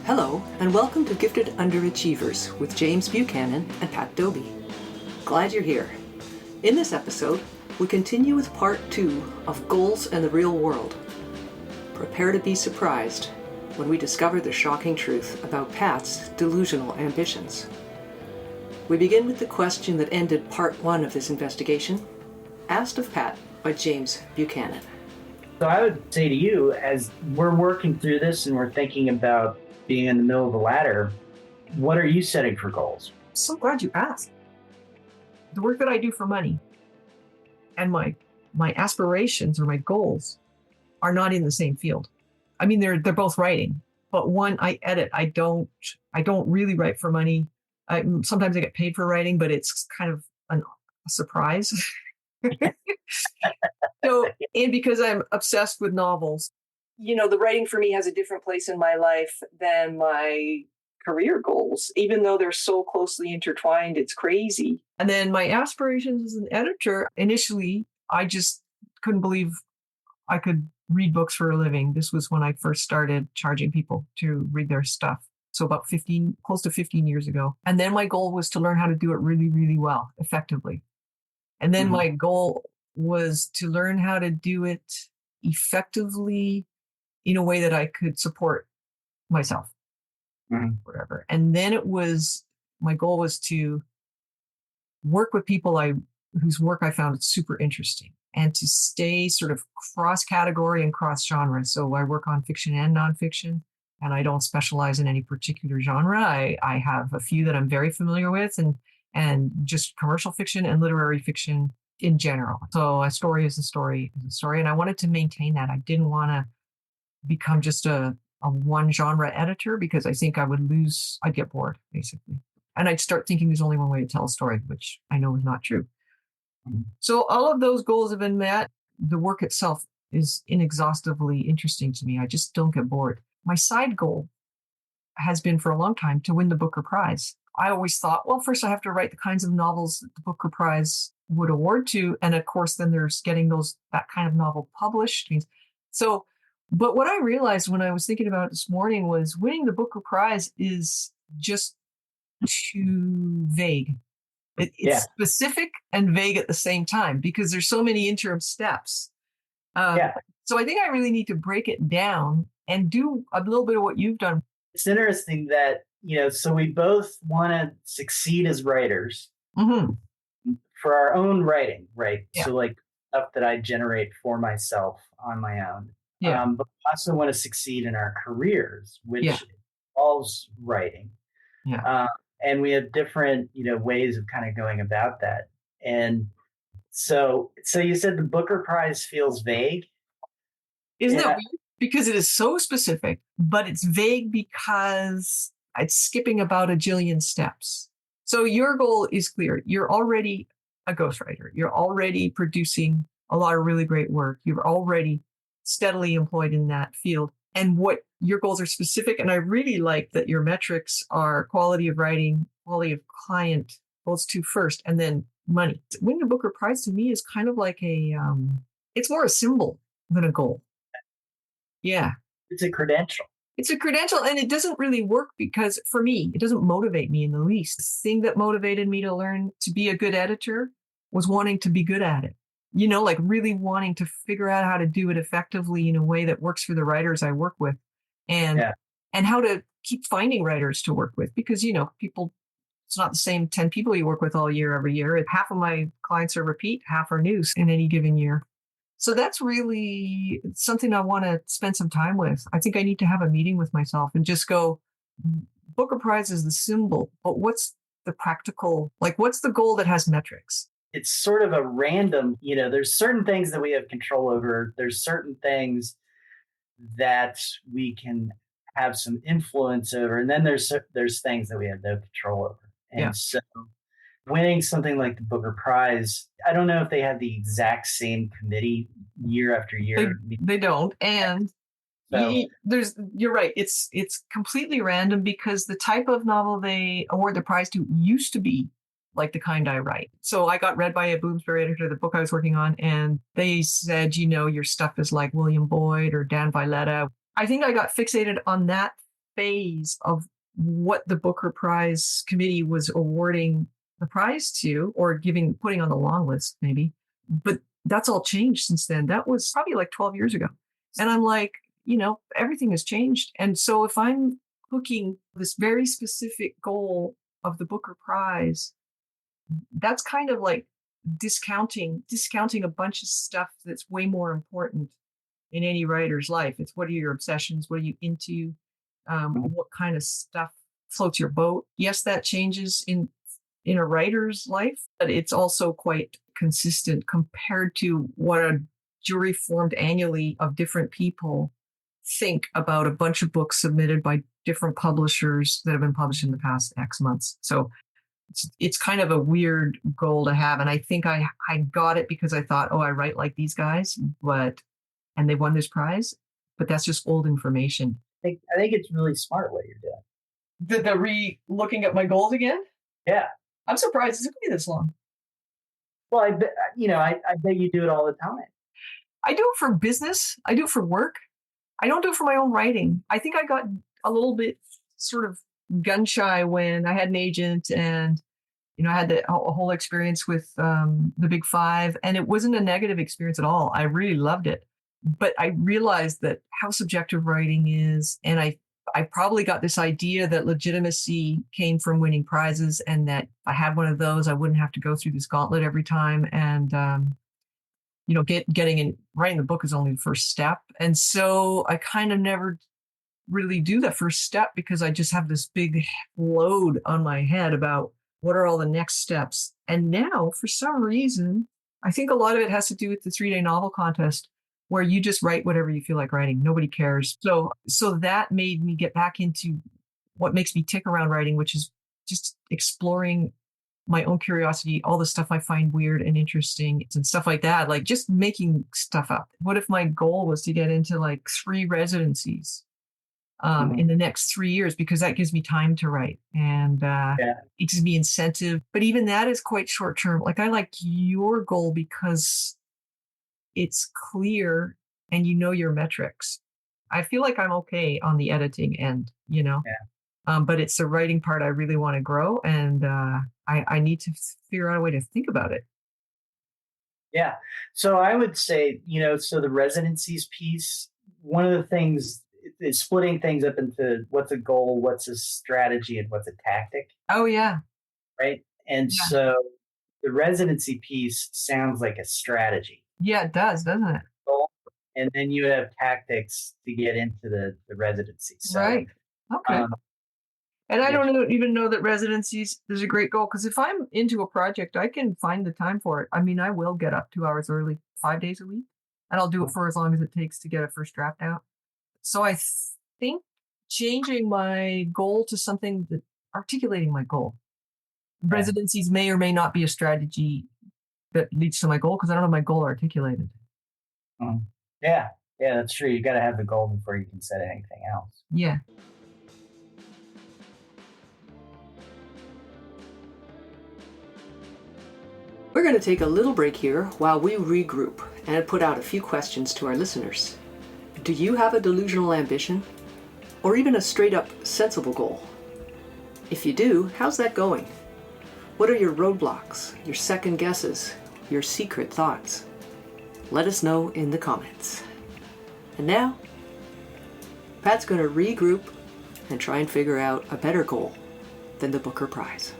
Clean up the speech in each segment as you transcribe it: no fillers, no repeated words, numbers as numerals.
Hello, and welcome to Gifted Underachievers with James Buchanan and Pat Dobie. Glad you're here. In this episode, we continue with part 2 of Goals and the Real World. Prepare to be surprised when we discover the shocking truth about Pat's delusional ambitions. We begin with the question that ended part 1 of this investigation, asked of Pat by James Buchanan. So I would say to you, as we're working through this and we're thinking about being in the middle of the ladder, what are you setting for goals? So glad you asked. The work that I do for money and my aspirations or my goals are not in the same field. I mean, they're both writing, but one I edit. I don't really write for money. Sometimes I get paid for writing, but it's kind of a surprise. And because I'm obsessed with novels, the writing for me has a different place in my life than my career goals, even though they're so closely intertwined. It's crazy. And then my aspirations as an editor, initially, I just couldn't believe I could read books for a living. This was when I first started charging people to read their stuff. So about close to 15 years ago. And then my goal was to learn how to do it really, really well, effectively. And then my goal was to learn how to do it effectively in a way that I could support myself, whatever. And then my goal was to work with people whose work I found super interesting and to stay sort of cross-category and cross-genre. So I work on fiction and nonfiction, and I don't specialize in any particular genre. I have a few that I'm very familiar with and just commercial fiction and literary fiction in general. So a story is a story is a story. And I wanted to maintain that. I didn't want to become just a one genre editor because I think I'd get bored, basically. And I'd start thinking there's only one way to tell a story, which I know is not true. So all of those goals have been met. The work itself is inexhaustibly interesting to me. I just don't get bored. My side goal has been for a long time to win the Booker Prize. I always thought, well, first I have to write the kinds of novels that the Booker Prize would award to. And of course, then there's getting that kind of novel published. But what I realized when I was thinking about it this morning was winning the Booker Prize is just too vague. It's specific and vague at the same time because there's so many interim steps. So I think I really need to break it down and do a little bit of what you've done. It's interesting that, so we both want to succeed as writers for our own writing, right? Yeah. So like stuff that I generate for myself on my own. Yeah. But we also want to succeed in our careers, which involves writing. Yeah. And we have different, ways of kind of going about that. And so you said the Booker Prize feels vague. Isn't that weird? Because it is so specific, but it's vague because it's skipping about a jillion steps. So your goal is clear. You're already a ghostwriter. You're already producing a lot of really great work. You're already steadily employed in that field. And what your goals are specific. And I really like that your metrics are quality of writing, quality of client, those two first, and then money. Winning the Booker Prize to me is kind of like it's more a symbol than a goal. Yeah. It's a credential. It's a credential, and it doesn't really work because for me, it doesn't motivate me in the least. The thing that motivated me to learn to be a good editor was wanting to be good at it. Like really wanting to figure out how to do it effectively in a way that works for the writers I work with and how to keep finding writers to work with because, people, it's not the same 10 people you work with all year, every year. Half of my clients are repeat, half are new in any given year. So that's really something I want to spend some time with. I think I need to have a meeting with myself and just go, Booker Prize is the symbol, but what's the practical, what's the goal that has metrics? It's sort of a random, there's certain things that we have control over. There's certain things that we can have some influence over. And then there's things that we have no control over. And so winning something like the Booker Prize, I don't know if they have the exact same committee year after year. They don't. And you're right. It's completely random because the type of novel they award the prize to used to be like the kind I write. So I got read by a Bloomsbury editor, the book I was working on, and they said, your stuff is like William Boyd or Dan Villetta. I think I got fixated on that phase of what the Booker Prize committee was awarding the prize to, or putting on the long list, maybe. But that's all changed since then. That was probably like 12 years ago. And I'm like, everything has changed. And so if I'm hooking this very specific goal of the Booker Prize, that's kind of like discounting a bunch of stuff that's way more important in any writer's life. It's what are your obsessions? What are you into? What kind of stuff floats your boat? Yes, that changes in a writer's life, but it's also quite consistent compared to what a jury formed annually of different people think about a bunch of books submitted by different publishers that have been published in the past X months. So it's kind of a weird goal to have. And I think I got it because I thought, I write like these guys, and they won this prize, but that's just old information. I think it's really smart what you're doing. The looking at my goals again? Yeah. I'm surprised it took me this long. Well, I bet you do it all the time. I do it for business. I do it for work. I don't do it for my own writing. I think I got a little bit sort of gun shy when I had an agent, and I had a whole experience with the Big Five, and it wasn't a negative experience at all. I really loved it, but I realized that how subjective writing is, and I probably got this idea that legitimacy came from winning prizes, and that if I had one of those, I wouldn't have to go through this gauntlet every time. And writing the book is only the first step, and so I kind of never really do that first step because I just have this big load on my head about what are all the next steps. And now, for some reason, I think a lot of it has to do with the 3-day novel contest, where you just write whatever you feel like writing. Nobody cares. So that made me get back into what makes me tick around writing, which is just exploring my own curiosity, all the stuff I find weird and interesting and stuff like that, like just making stuff up. What if my goal was to get into like 3 residencies in the next 3 years, because that gives me time to write, and it gives me incentive. But even that is quite short term. Like, I like your goal because it's clear and your metrics. I feel like I'm okay on the editing end, but it's the writing part I really want to grow, and I need to figure out a way to think about it. Yeah. So I would say, so the residencies piece, one of the things is splitting things up into what's a goal, what's a strategy, and what's a tactic. Oh, yeah. Right. And so the residency piece sounds like a strategy. Yeah, it does, doesn't it? And then you have tactics to get into the residency. So, right. Okay. And I don't even know that residencies is a great goal, because if I'm into a project, I can find the time for it. I mean, I will get up 2 hours early, 5 days a week, and I'll do it for as long as it takes to get a first draft out. So I think changing my goal to something that articulating my goal. Residencies may or may not be a strategy that leads to my goal, because I don't have my goal articulated. Yeah, that's true. You got to have the goal before you can set anything else. Yeah. We're going to take a little break here while we regroup and put out a few questions to our listeners. Do you have a delusional ambition? Or even a straight-up sensible goal? If you do, how's that going? What are your roadblocks, your second guesses, your secret thoughts? Let us know in the comments. And now, Pat's going to regroup and try and figure out a better goal than the Booker Prize.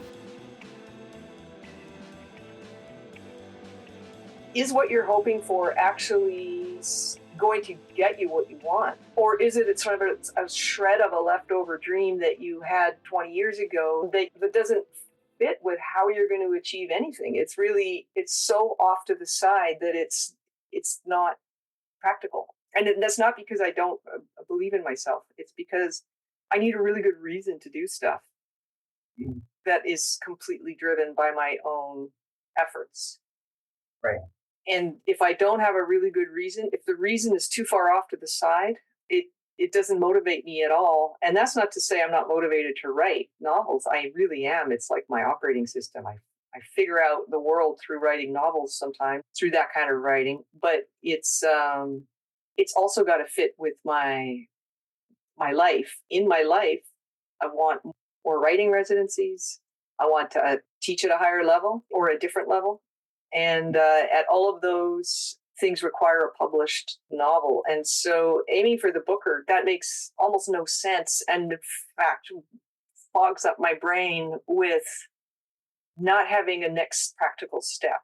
Is what you're hoping for actually going to get you what you want? Or is it sort of a shred of a leftover dream that you had 20 years ago that doesn't fit with how you're going to achieve anything? It's so off to the side that it's not practical. And that's not because I don't believe in myself. It's because I need a really good reason to do stuff that is completely driven by my own efforts. Right. And if I don't have a really good reason, if the reason is too far off to the side, it doesn't motivate me at all. And that's not to say I'm not motivated to write novels. I really am. It's like my operating system. I figure out the world through writing novels sometimes, through that kind of writing. But it's also got to fit with my my life. In my life, I want more writing residencies. I want to teach at a higher level or a different level. And at all of those things require a published novel. And so aiming for the Booker, that makes almost no sense. And in fact, fogs up my brain with not having a next practical step.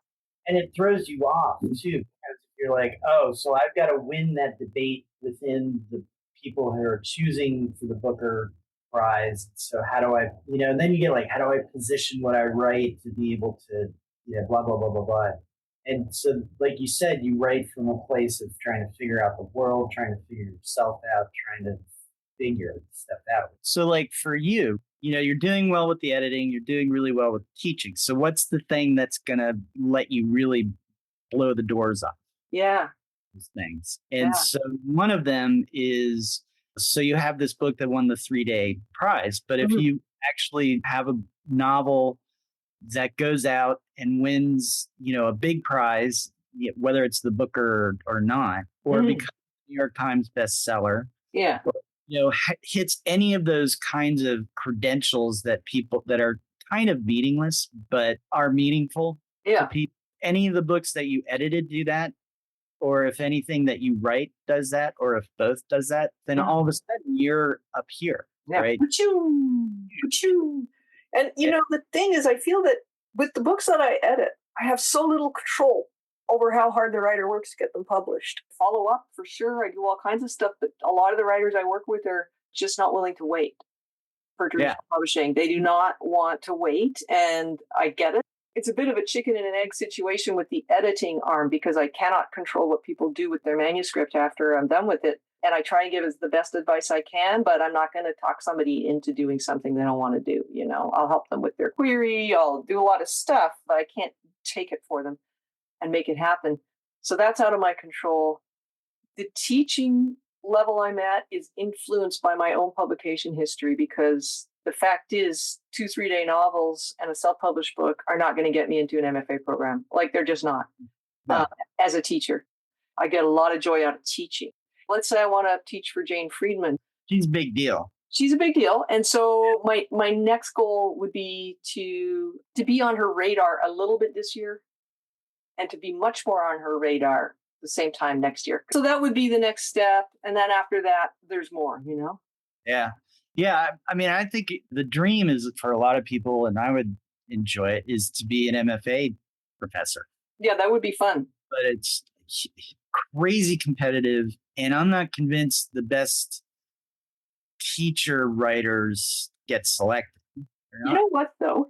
And it throws you off too, because you're like, oh, so I've got to win that debate within the people who are choosing for the Booker Prize. So how do I, and then you get like, how do I position what I write to be able to, blah, blah, blah, blah, blah. And so, like you said, you write from a place of trying to figure out the world, trying to figure yourself out, trying to figure stuff out. So like for you, you're doing well with the editing, you're doing really well with teaching. So what's the thing that's going to let you really blow the doors off? Yeah. These things. And so one of them is, so you have this book that won the 3-day prize, but if you actually have a novel that goes out and wins, a big prize, whether it's the Booker or not, or becomes a New York Times bestseller, hits any of those kinds of credentials that people that are kind of meaningless but are meaningful to people. Any of the books that you edited do that, or if anything that you write does that, or if both does that, then all of a sudden you're up here, right? Pachoo. And the thing is, I feel that with the books that I edit, I have so little control over how hard the writer works to get them published. Follow up for sure. I do all kinds of stuff, but a lot of the writers I work with are just not willing to wait for traditional publishing. They do not want to wait, and I get it. It's a bit of a chicken and an egg situation with the editing arm because I cannot control what people do with their manuscript after I'm done with it. And I try and give the best advice I can, but I'm not going to talk somebody into doing something they don't want to do. I'll help them with their query. I'll do a lot of stuff, but I can't take it for them and make it happen. So that's out of my control. The teaching level I'm at is influenced by my own publication history because the fact is 2 3-day novels and a self-published book are not going to get me into an MFA program. Like they're just not. No. As a teacher, I get a lot of joy out of teaching. Let's say I want to teach for Jane Friedman. She's a big deal. She's a big deal. And so my next goal would be to be on her radar a little bit this year and to be much more on her radar the same time next year. So that would be the next step. And then after that, there's more, Yeah. Yeah. I mean, I think the dream is for a lot of people, and I would enjoy it, is to be an MFA professor. Yeah, that would be fun. But it's crazy competitive. And I'm not convinced the best teacher writers get selected. You know what, though?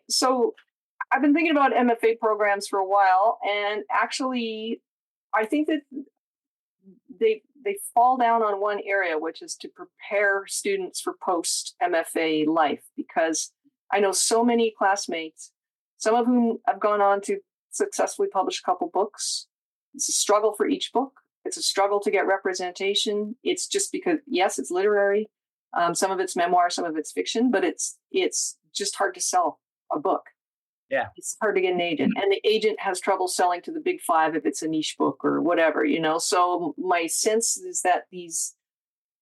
So I've been thinking about MFA programs for a while, and actually I think that they fall down on one area, which is to prepare students for post MFA life, because I know so many classmates, some of whom have gone on to successfully publish a couple books. It's a struggle for each book. It's a struggle to get representation. It's just because, yes, it's literary. Some of it's memoir, some of it's fiction, but it's just hard to sell a book. Yeah. It's hard to get an agent. And the agent has trouble selling to the big five if it's a niche book or whatever, So my sense is that these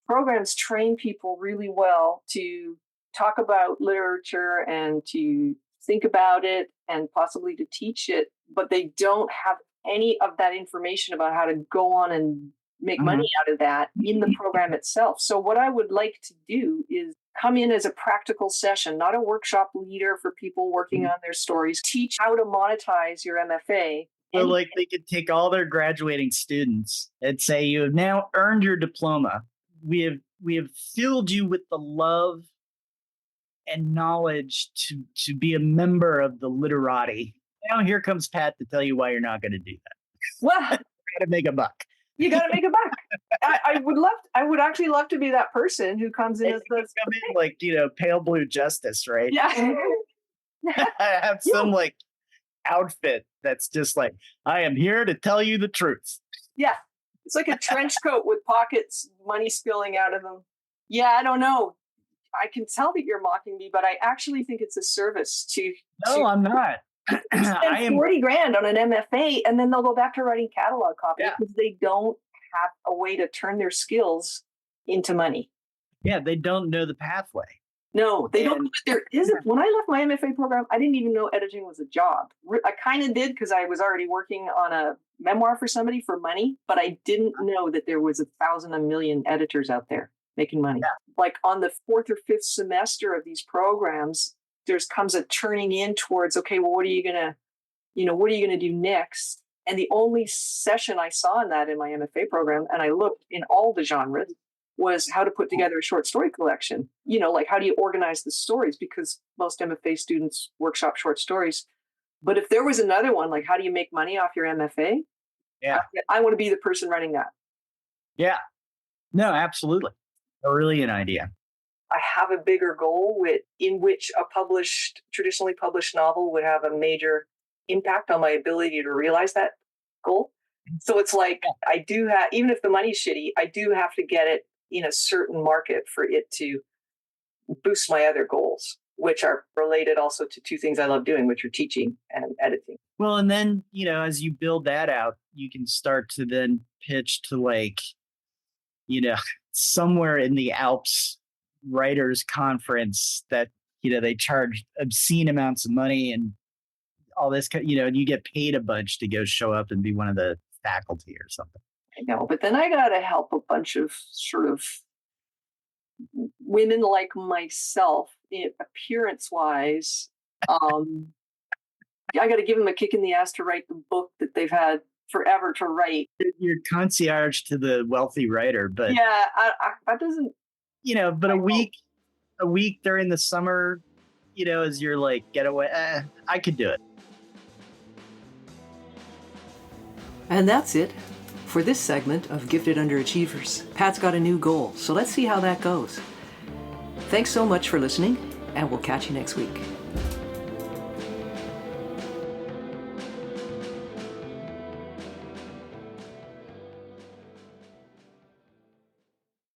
programs train people really well to talk about literature and to think about it and possibly to teach it, but they don't have any of that information about how to go on and make money out of that in the program itself. So what I would like to do is come in as a practical session, not a workshop leader for people working on their stories. Teach how to monetize your MFA. So like they could take all their graduating students and say, you have now earned your diploma. We have filled you with the love and knowledge to be a member of the literati. Now here comes Pat to tell you why you're not going to do that. Well, you got to make a buck. You got to make a buck. I would actually love to be that person who comes in as the like, pale blue justice, right? Yeah. Have some like outfit that's just like, I am here to tell you the truth. Yeah. It's like a trench coat with pockets, money spilling out of them. Yeah, I don't know. I can tell that you're mocking me, but I actually think it's a service to. No, I'm not. Spend 40 grand on an MFA, and then they'll go back to writing catalog copy because they don't have a way to turn their skills into money. Yeah, they don't know the pathway. No, they don't. There isn't. When I left my MFA program, I didn't even know editing was a job. I kind of did because I was already working on a memoir for somebody for money, but I didn't know that there was 1,000, a million editors out there making money. Yeah. Like on the 4th or 5th semester of these programs, comes a turning in towards, okay, well, what are you gonna do next? And the only session I saw in that in my MFA program, and I looked in all the genres, was how to put together a short story collection. Like how do you organize the stories? Because most MFA students workshop short stories. But if there was another one, like how do you make money off your MFA? Yeah. I want to be the person running that. Yeah. No, absolutely. A brilliant idea. I have a bigger goal in which a traditionally published novel would have a major impact on my ability to realize that goal. So it's like I do have, even if the money's shitty, I do have to get it in a certain market for it to boost my other goals, which are related also to two things I love doing, which are teaching and editing. Well, and then, as you build that out, you can start to then pitch to somewhere in the Alps writers conference that, they charge obscene amounts of money and all this, and you get paid a bunch to go show up and be one of the faculty or something. I know, but then I got to help a bunch of sort of women like myself, appearance-wise. I got to give them a kick in the ass to write the book that they've had forever to write. You're concierge to the wealthy writer, but yeah, that doesn't. But a week during the summer, as your getaway, I could do it. And that's it for this segment of Gifted Underachievers. Pat's got a new goal, so let's see how that goes. Thanks so much for listening, and we'll catch you next week.